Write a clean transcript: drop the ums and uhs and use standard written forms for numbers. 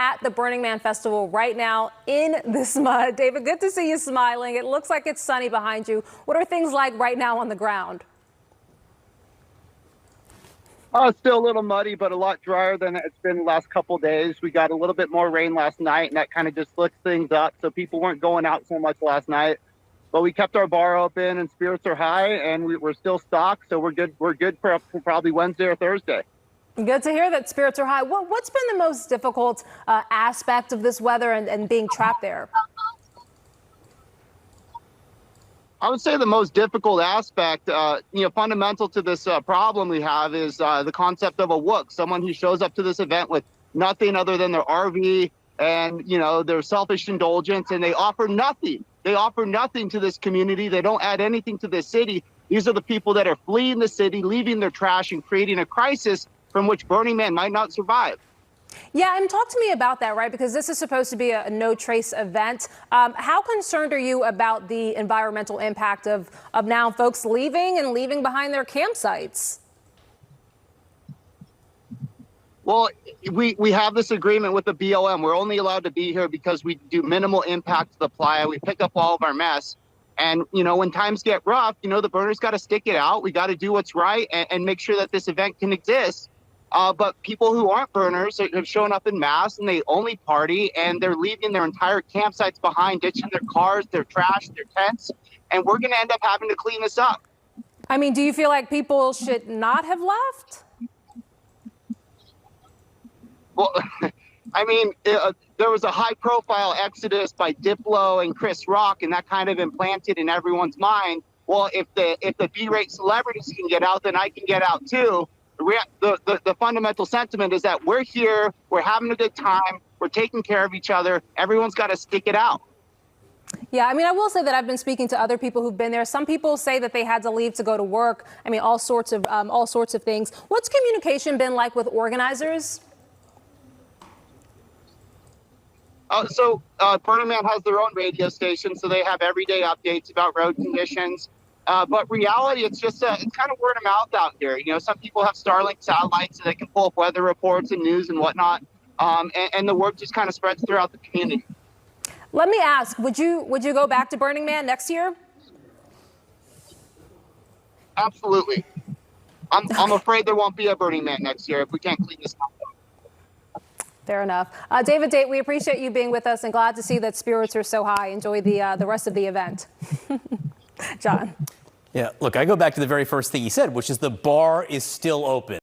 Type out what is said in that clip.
at the Burning Man Festival right now in this mud. David, good to see you smiling. It looks like it's sunny behind you. What are things like right now on the ground? It's still a little muddy, but a lot drier than it's been the last couple of days. We got a little bit more rain last night, and that kind of just slicked things up. So people weren't going out so much last night. But we kept our bar open, and spirits are high, and we're still stocked. So we're good. We're good for probably Wednesday or Thursday. Good to hear that spirits are high. What's been the most difficult aspect of this weather and being trapped there? I would say the most difficult aspect, fundamental to this problem we have is the concept of a WOOKS, someone who shows up to this event with nothing other than their RV and, their selfish indulgence, and they offer nothing. They offer nothing to this community. They don't add anything to this city. These are the people that are fleeing the city, leaving their trash and creating a crisis from which Burning Man might not survive. Yeah, and talk to me about that, right? Because this is supposed to be a no-trace event. How concerned are you about the environmental impact of now folks leaving behind their campsites? Well, we have this agreement with the BLM. We're only allowed to be here because we do minimal impact to the playa. We pick up all of our mess. And, when times get rough, the burners got to stick it out. We got to do what's right and make sure that this event can exist. But people who aren't burners have shown up in mass, and they only party, and they're leaving their entire campsites behind, ditching their cars, their trash, their tents, and we're going to end up having to clean this up. I mean, do you feel like people should not have left? Well, there was a high-profile exodus by Diplo and Chris Rock, and that kind of implanted in everyone's mind, well, if the B-rate celebrities can get out, then I can get out too. The fundamental sentiment is that we're here, we're having a good time, we're taking care of each other, everyone's got to stick it out. Yeah, I will say that I've been speaking to other people who've been there. Some people say that they had to leave to go to work. All sorts of things. What's communication been like with organizers? Burning Man has their own radio station, so they have everyday updates about road conditions. But reality, it's kind of word of mouth out here. Some people have Starlink satellites so they can pull up weather reports and news and whatnot. And the word just kind of spreads throughout the community. Let me ask, would you go back to Burning Man next year? Absolutely. I'm afraid there won't be a Burning Man next year if we can't clean this up. Fair enough. David Date, we appreciate you being with us and glad to see that spirits are so high. Enjoy the rest of the event. John. Yeah, look, I go back to the very first thing he said, which is the bar is still open.